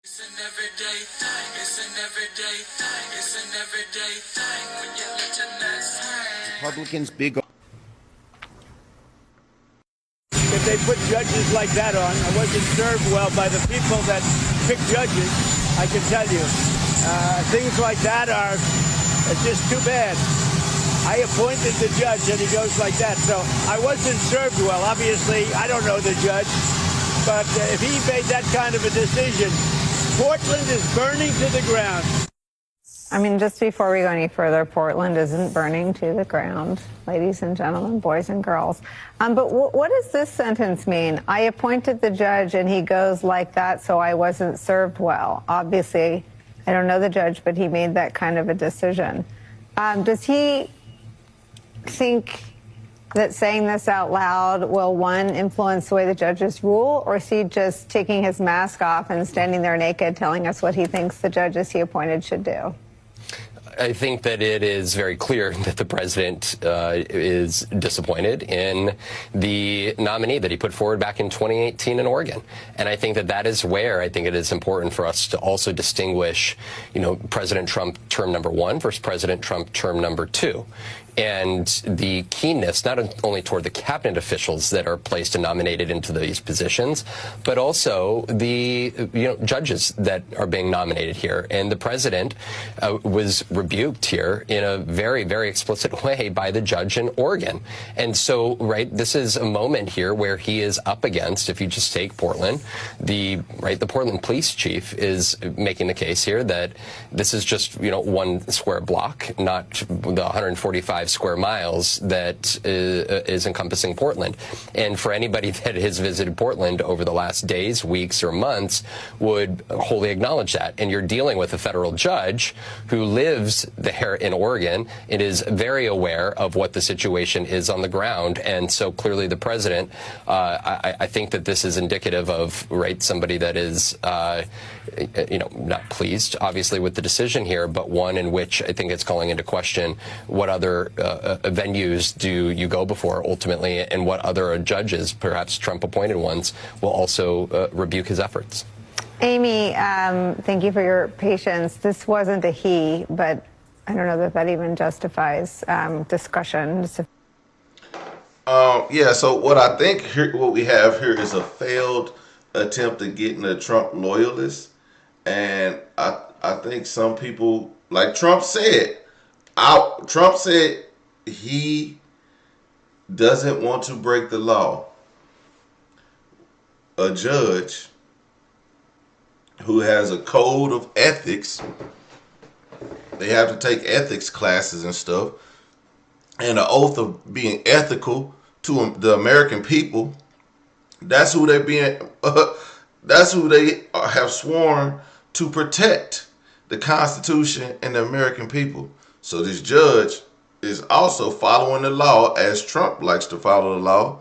It's an everyday thing, it's an everyday thing, it's an everyday thing when you let your nuts hang. Republicans big. If they put judges like that on, I wasn't served well by the people that pick judges, I can tell you. Things like that are just too bad. I appointed the judge and he goes like that, so I wasn't served well. Obviously, I don't know the judge, but if he made that kind of a decision, Portland is burning to the ground. I mean, just before we go any further, Portland isn't burning to the ground, ladies and gentlemen, boys and girls. But what does this sentence mean? I appointed the judge and he goes like that, so I wasn't served well. Obviously, I don't know the judge, but he made that kind of a decision. Does he think that saying this out loud will, one, influence the way the judges rule, or is he just taking his mask off and standing there naked telling us what he thinks the judges he appointed should do? I think that it is very clear that the president is disappointed in the nominee that he put forward back in 2018 in Oregon. And I think that that is where I think it is important for us to also distinguish, President Trump term number 1 versus President Trump term number 2. And the keenness, not only toward the cabinet officials that are placed and nominated into these positions, but also the judges that are being nominated here. And the president was rebuked here in a very, very explicit way by the judge in Oregon. And so, this is a moment here where he is up against, if you just take Portland, the Portland police chief is making the case here that this is just, one square block, not the 145 square miles that is encompassing Portland. And for anybody that has visited Portland over the last days, weeks, or months would wholly acknowledge that. And you're dealing with a federal judge who lives there in Oregon and is very aware of what the situation is on the ground. And so clearly the president, I think that this is indicative of, somebody that is, not pleased, obviously, with the decision here, but one in which I think it's calling into question what other venues do you go before ultimately, and what other judges, perhaps Trump-appointed ones, will also rebuke his efforts. Amy, thank you for your patience. This wasn't a he, but I don't know that that even justifies discussion. So what I think what we have here is a failed attempt at getting a Trump loyalist. And I think some people, like Trump said he doesn't want to break the law. A judge who has a code of ethics, they have to take ethics classes and stuff, and an oath of being ethical to the American people. That's who they're being. That's who they have sworn to protect, the Constitution and the American people. So this judge is also following the law as Trump likes to follow the law,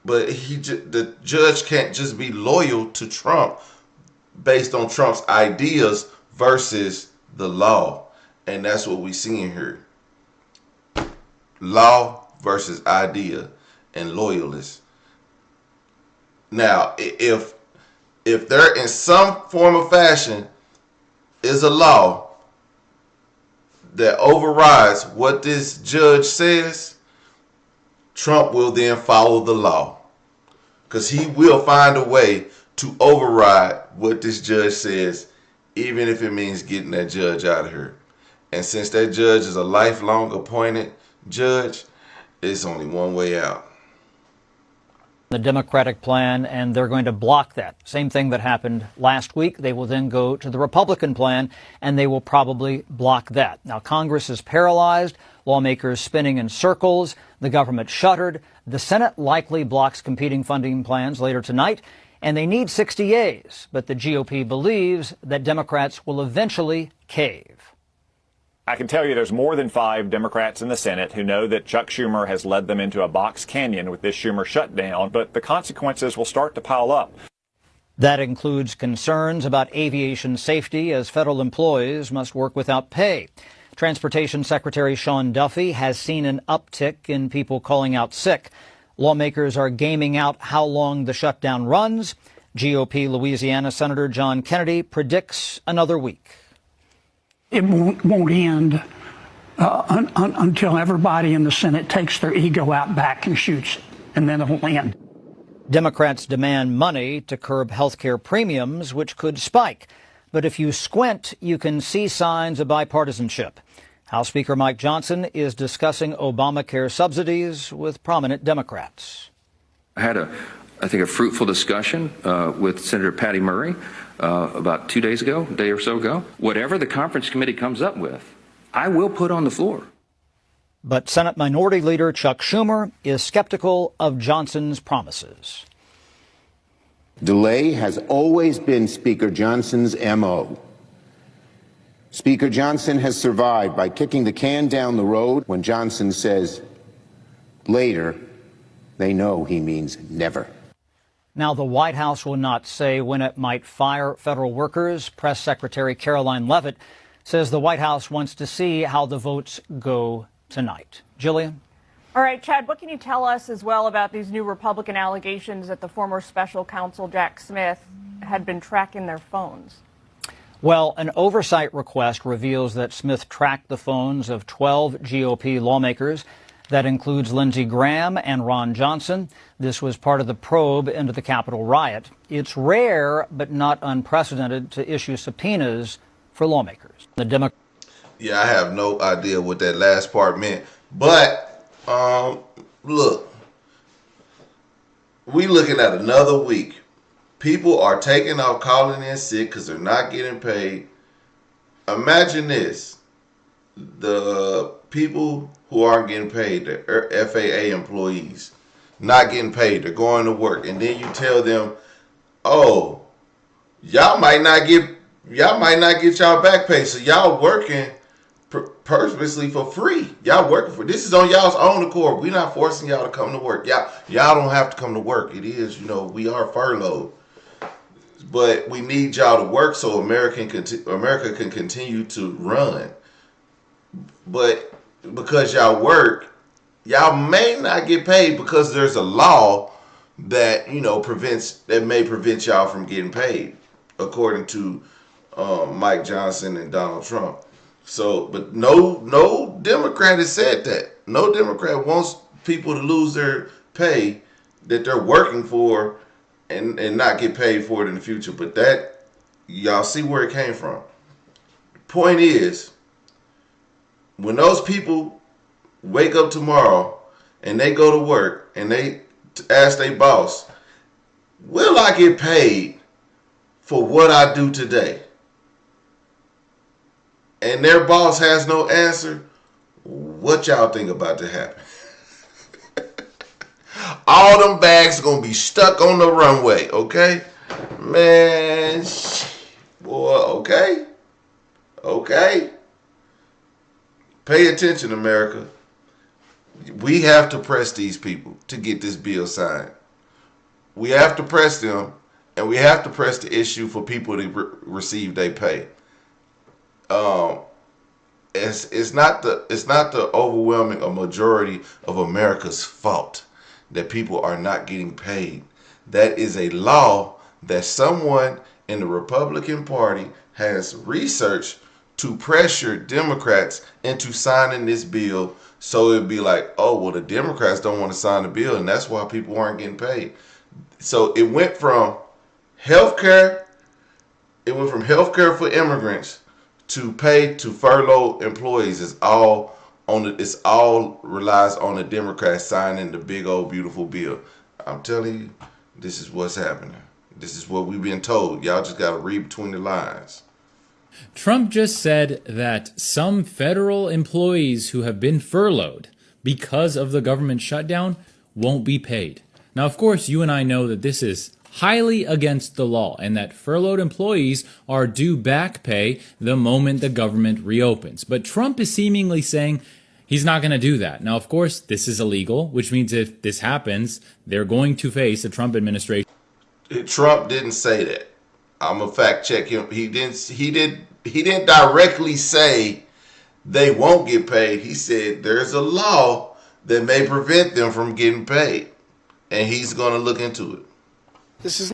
but the judge can't just be loyal to Trump based on Trump's ideas versus the law. And that's what we're seeing here. Law versus idea and loyalists. Now, if there in some form or fashion is a law that overrides what this judge says, Trump will then follow the law, because he will find a way to override what this judge says, even if it means getting that judge out of here. And since that judge is a lifelong appointed judge, it's only one way out. The Democratic plan, and they're going to block that. Same thing that happened last week. They will then go to the Republican plan, and they will probably block that. Now, Congress is paralyzed, lawmakers spinning in circles, the government shuttered. The Senate likely blocks competing funding plans later tonight, and they need 60 yeas. But the GOP believes that Democrats will eventually cave. I can tell you there's more than 5 Democrats in the Senate who know that Chuck Schumer has led them into a box canyon with this Schumer shutdown, but the consequences will start to pile up. That includes concerns about aviation safety, as federal employees must work without pay. Transportation Secretary Sean Duffy has seen an uptick in people calling out sick. Lawmakers are gaming out how long the shutdown runs. GOP Louisiana Senator John Kennedy predicts another week. It won't end until everybody in the Senate takes their ego out back and shoots it, and then it'll end. Democrats demand money to curb health care premiums, which could spike. But if you squint, you can see signs of bipartisanship. House Speaker Mike Johnson is discussing Obamacare subsidies with prominent Democrats. I had I think a fruitful discussion with Senator Patty Murray about 2 days ago, a day or so ago. Whatever the conference committee comes up with, I will put on the floor. But Senate Minority Leader Chuck Schumer is skeptical of Johnson's promises. Delay has always been Speaker Johnson's M.O. Speaker Johnson has survived by kicking the can down the road. When Johnson says later, they know he means never. Now, the White House will not say when it might fire federal workers. Press Secretary Caroline Leavitt says the White House wants to see how the votes go tonight. Jillian? All right, Chad, what can you tell us as well about these new Republican allegations that the former special counsel Jack Smith had been tracking their phones? Well, an oversight request reveals that Smith tracked the phones of 12 GOP lawmakers. That includes Lindsey Graham and Ron Johnson. This was part of the probe into the Capitol riot. It's rare, but not unprecedented, to issue subpoenas for lawmakers. Yeah, I have no idea what that last part meant. But, look, we looking at another week. People are taking off, calling in sick because they're not getting paid. Imagine this. The people who aren't getting paid, the FAA employees, not getting paid, they're going to work. And then you tell them, oh, y'all might not get y'all back pay. So y'all working purposely for free. Y'all working for, this is on y'all's own accord. We're not forcing y'all to come to work. Y'all don't have to come to work. It is, we are furloughed. But we need y'all to work so America can continue to run. But because y'all work, y'all may not get paid because there's a law that may prevent y'all from getting paid, according to Mike Johnson and Donald Trump. So, but no Democrat has said that. No Democrat wants people to lose their pay that they're working for and not get paid for it in the future. But that, y'all see where it came from. Point is, when those people wake up tomorrow and they go to work and they ask their boss, will I get paid for what I do today? And their boss has no answer, what y'all think about to happen? All them bags are going to be stuck on the runway, okay? Man, boy, okay? Okay? Pay attention, America. We have to press these people to get this bill signed. We have to press them, and we have to press the issue for people to receive their pay. It's not the overwhelming or majority of America's fault that people are not getting paid. That is a law that someone in the Republican Party has researched to pressure Democrats into signing this bill, so it'd be like, oh, well, the Democrats don't want to sign the bill, and that's why people aren't getting paid. So it went from healthcare for immigrants to pay to furlough employees. It's all relies on the Democrats signing the big old beautiful bill. I'm telling you, this is what's happening. This is what we've been told. Y'all just got to read between the lines. Trump just said that some federal employees who have been furloughed because of the government shutdown won't be paid. Now, of course, you and I know that this is highly against the law and that furloughed employees are due back pay the moment the government reopens. But Trump is seemingly saying he's not going to do that. Now, of course, this is illegal, which means if this happens, they're going to face a Trump administration. Trump didn't say that. I'm gonna fact check him. He didn't directly say they won't get paid. He said there's a law that may prevent them from getting paid, and he's gonna look into it.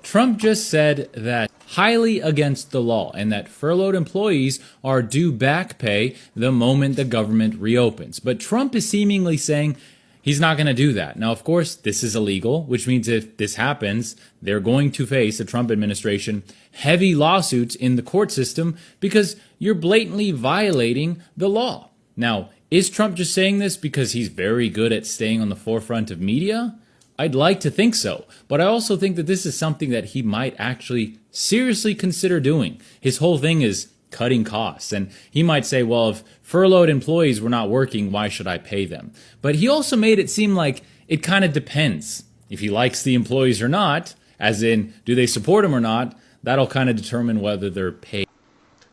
Trump just said that highly against the law and that furloughed employees are due back pay the moment the government reopens. But Trump is seemingly saying he's not going to do that. Now, of course, this is illegal, which means if this happens, they're going to face, the Trump administration, heavy lawsuits in the court system because you're blatantly violating the law. Now, is Trump just saying this because he's very good at staying on the forefront of media? I'd like to think so, but I also think that this is something that he might actually seriously consider doing. His whole thing is cutting costs, and he might say, well, if furloughed employees were not working, why should I pay them? But he also made it seem like it kind of depends. If he likes the employees or not, as in, do they support him or not, that'll kind of determine whether they're paid.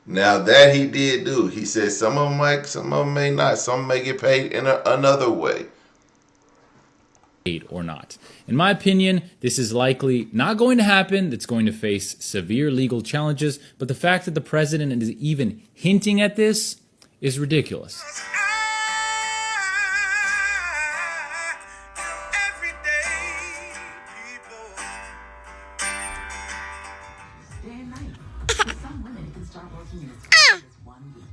Now that he did do, he said some of them might, some of them may not, some may get paid in another way. Or not. In my opinion, this is likely not going to happen. It's going to face severe legal challenges, but the fact that the president is even hinting at this is ridiculous. Some women can start working in as one week.